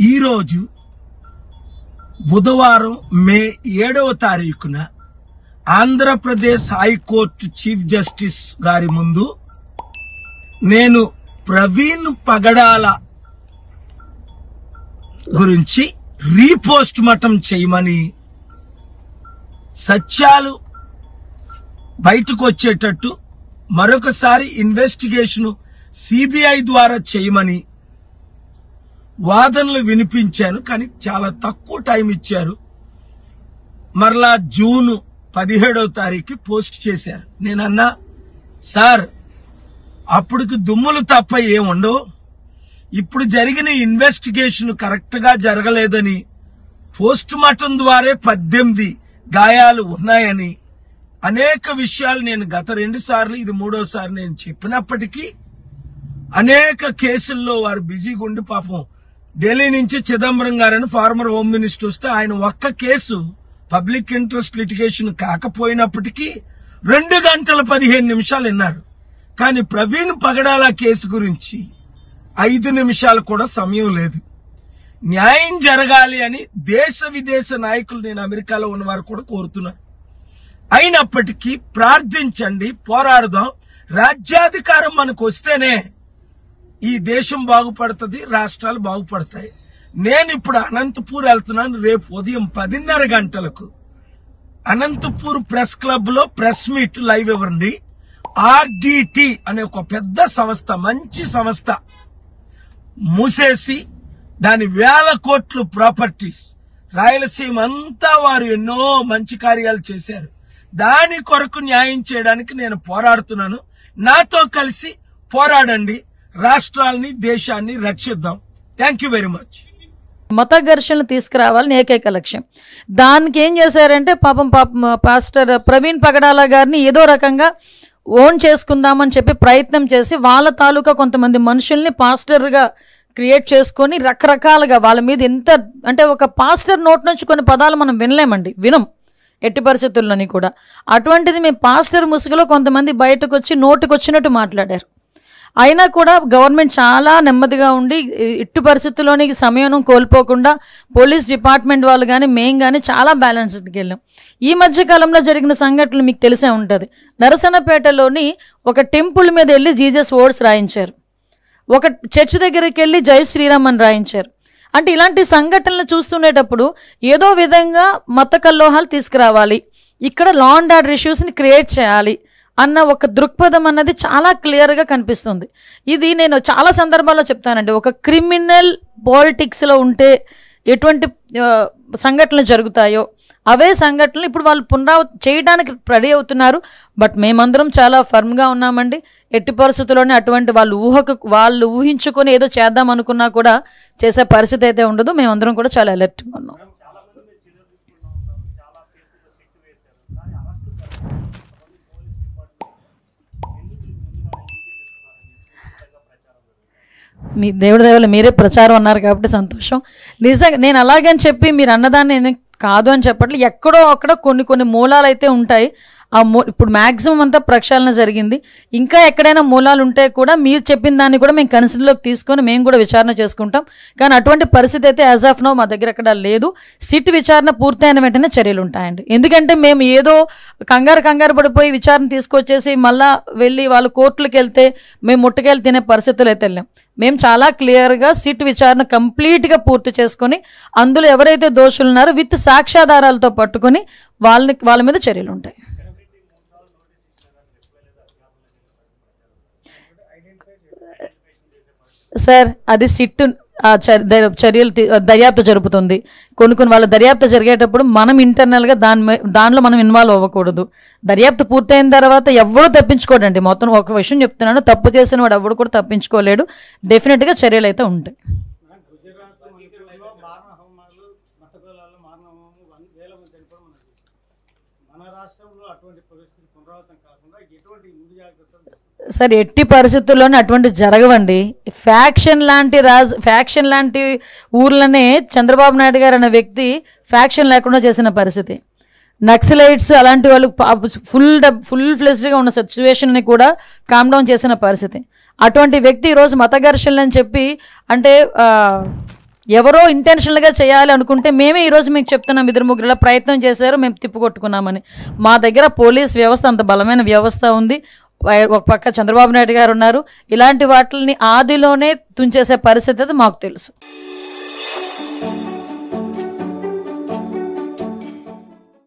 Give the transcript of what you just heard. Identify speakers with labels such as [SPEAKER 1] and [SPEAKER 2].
[SPEAKER 1] ఈరోజు బుధవారం మే 7వ తారీఖున ఆంధ్రప్రదేశ్ హైకోర్టు చీఫ్ జస్టిస్ గారి ముందు నేను ప్రవీణ్ పగడాల గురించి రీపోస్ట్ మార్టం చేయమని, సత్యాలు బయటకు వచ్చేటట్టు మరొకసారి ఇన్వెస్టిగేషన్ సిబిఐ ద్వారా చేయమని వాదనలు వినిపించాను. కానీ చాలా తక్కువ టైం ఇచ్చారు. మరలా జూన్ 17వ తారీఖు పోస్ట్ చేశారు. నేనన్నా, సార్ అప్పటికి దుమ్ములు తప్ప ఏముండవు, ఇప్పుడు జరిగిన ఇన్వెస్టిగేషన్ కరెక్ట్ గా జరగలేదని, పోస్ట్ మార్టం ద్వారా 18 గాయాలు ఉన్నాయని, అనేక విషయాలు నేను గత 2 సార్లు, ఇది 3వసారి నేను చెప్పినప్పటికీ అనేక కేసుల్లో వారు బిజీగా ఉండి, పాపం ఢిల్లీ నుంచి చిదంబరం గారని ఫార్మర్ హోమ్ మినిస్టర్ వస్తే ఆయన ఒక్క కేసు పబ్లిక్ ఇంట్రెస్ట్ లిటిగేషన్ కాకపోయినప్పటికీ 2 గంటల 15 నిమిషాలు విన్నారు. కానీ ప్రవీణ్ పగడాల కేసు గురించి 5 నిమిషాలు కూడా సమయం లేదు. న్యాయం జరగాలి అని దేశ విదేశ నాయకులు, నేను అమెరికాలో ఉన్నవారు కూడా కోరుతున్నారు. అయినప్పటికీ ప్రార్థించండి, పోరాడదాం. రాజ్యాధికారం మనకు వస్తేనే ఈ దేశం బాగుపడుతుంది, రాష్ట్రాలు బాగుపడతాయి. నేను ఇప్పుడు అనంతపూర్ వెళ్తున్నాను. రేపు ఉదయం 10:30 గంటలకు అనంతపూర్ ప్రెస్ క్లబ్ లో ప్రెస్ మీట్ లైవ్ ఇవ్వండి. ఆర్డిటి అనే ఒక పెద్ద సంస్థ, మంచి సంస్థ మూసేసి దాని 1000 కోట్ల ప్రాపర్టీస్, రాయలసీమ అంతా వారు ఎన్నో మంచి కార్యాలు చేశారు. దాని కొరకు న్యాయం చేయడానికి నేను పోరాడుతున్నాను. నాతో కలిసి పోరాడండి, రాష్ట్రాలని దేశాన్ని రక్షిద్దాం. Thank you very much.
[SPEAKER 2] మత ఘర్షణలు తీసుకురావాలని ఏకైక లక్ష్యం. దానికి ఏం చేశారంటే పాపం పాస్టర్ ప్రవీణ్ పగడాల గారిని ఏదో రకంగా ఓన్ చేసుకుందామని చెప్పి ప్రయత్నం చేసి వాళ్ళ తాలూకా కొంతమంది మనుషుల్ని పాస్టర్గా క్రియేట్ చేసుకొని రకరకాలుగా వాళ్ళ మీద ఎంత అంటే, ఒక పాస్టర్ నోట్ నుంచి కొన్ని పదాలు మనం వినలేమండి, వినం ఎట్టి పరిస్థితుల్లోని కూడా. అటువంటిది మేము పాస్టర్ ముసుగులో కొంతమంది బయటకు వచ్చి నోటికి వచ్చినట్టు మాట్లాడారు. అయినా కూడా గవర్నమెంట్ చాలా నెమ్మదిగా ఉండి ఇట్టి పరిస్థితుల్లోని సమయం కోల్పోకుండా పోలీస్ డిపార్ట్మెంట్ వాళ్ళు కానీ మేము కానీ చాలా బ్యాలెన్స్డ్కి వెళ్ళాం. ఈ మధ్యకాలంలో జరిగిన సంఘటనలు మీకు తెలిసే ఉంటుంది. నరసన్నపేటలోని ఒక టెంపుల్ మీద వెళ్ళి జీసస్ వర్డ్స్ రాయించారు, ఒక చర్చ్ దగ్గరికి వెళ్ళి జై శ్రీరామ్ అని రాయించారు. అంటే ఇలాంటి సంఘటనలు చూస్తుండేటప్పుడు ఏదో విధంగా మత కల్లోహాలు తీసుకురావాలి, ఇక్కడ లా అండ్ ఆర్డర్ ఇష్యూస్ని క్రియేట్ చేయాలి అన్న ఒక దృక్పథం అన్నది చాలా క్లియర్గా కనిపిస్తుంది. ఇది నేను చాలా సందర్భాల్లో చెప్తానండి. ఒక క్రిమినల్ పాలిటిక్స్లో ఉంటే ఎటువంటి సంఘటనలు జరుగుతాయో అవే సంఘటనలు ఇప్పుడు వాళ్ళు చేయడానికి రెడీ అవుతున్నారు. బట్ మేమందరం చాలా ఫర్మ్గా ఉన్నామండి. ఎట్టి పరిస్థితుల్లోనే అటువంటి వాళ్ళు ఊహించుకొని ఏదో చేద్దాం అనుకున్నా కూడా చేసే పరిస్థితి అయితే ఉండదు. మేమందరం కూడా చాలా అలర్ట్గా ఉన్నాం. మీ దేవుడి దయవల్ల మీరే ప్రచారం అన్నారు కాబట్టి సంతోషం. నిజంగా నేను అలాగని చెప్పి మీరు అన్నదాన్ని నేను కాదు అని చెప్పట్లేదు. ఎక్కడో అక్కడ కొన్ని మూలాలు అయితే ఉంటాయి. ఇప్పుడు మ్యాక్సిమం అంతా ప్రక్షాళన జరిగింది. ఇంకా ఎక్కడైనా మూలాలు ఉంటే కూడా మీరు చెప్పిన దాన్ని కూడా మేము కన్సిడర్లోకి తీసుకొని మేము కూడా విచారణ చేసుకుంటాం. కానీ అటువంటి పరిస్థితి అయితే యాజ్ ఆఫ్ నో మా దగ్గర ఎక్కడ లేదు. సిట్ విచారణ పూర్తయిన వెంటనే చర్యలు ఉంటాయండి. ఎందుకంటే మేము ఏదో కంగారు పడిపోయి విచారణ తీసుకొచ్చేసి మళ్ళా వెళ్ళి వాళ్ళు కోర్టులకు వెళ్తే మేము ముట్టకెళ్ళి తినే పరిస్థితులు అయితే వెళ్ళాం. మేము చాలా క్లియర్గా సిట్ విచారణ కంప్లీట్గా పూర్తి చేసుకొని అందులో ఎవరైతే దోషులు ఉన్నారో విత్ సాక్ష్యాధారాలతో పట్టుకొని వాళ్ళ మీద చర్యలు ఉంటాయి. సార్ అది సిట్ చర్యలు దర్యాప్తు జరుపుతుంది. కొన్ని వాళ్ళ దర్యాప్తు జరిగేటప్పుడు మనం ఇంటర్నల్గా దానిలో మనం ఇన్వాల్వ్ అవ్వకూడదు. దర్యాప్తు పూర్తయిన తర్వాత ఎవరు తప్పించుకోడండి. మొత్తం ఒక విషయం చెప్తున్నాను, తప్పు చేసిన వాడు ఎవడు కూడా తప్పించుకోలేడు. డెఫినెట్గా చర్యలు అయితే ఉంటాయి. సార్ ఎట్టి పరిస్థితుల్లోనే అటువంటి జరగవండి. ఫ్యాక్షన్ లాంటి ఊర్లనే చంద్రబాబు నాయుడు గారు అనే వ్యక్తి ఫ్యాక్షన్ లేకుండా చేసిన పరిస్థితి. నక్సలైట్స్ అలాంటి వాళ్ళు ఫుల్ ఫ్లెజ్డ్గా ఉన్న సిచ్యువేషన్ని కూడా కామ్ డౌన్ చేసిన పరిస్థితి. అటువంటి వ్యక్తి ఈరోజు మత ఘర్షణలు అని చెప్పి అంటే ఎవరో ఇంటెన్షనల్గా చేయాలి అనుకుంటే మేమే ఈరోజు మీకు చెప్తున్నాం, ఇద్దరు ముగ్గురులా ప్రయత్నం చేశారు, మేము తిప్పుకొట్టుకున్నామని. మా దగ్గర పోలీస్ వ్యవస్థ అంత బలమైన వ్యవస్థ ఉంది. ఒక పక్క చంద్రబాబు నాయుడు గారు ఉన్నారు. ఇలాంటి వాటిని ఆదిలోనే తుంచేసే పరిస్థితి మాకు తెలుసు.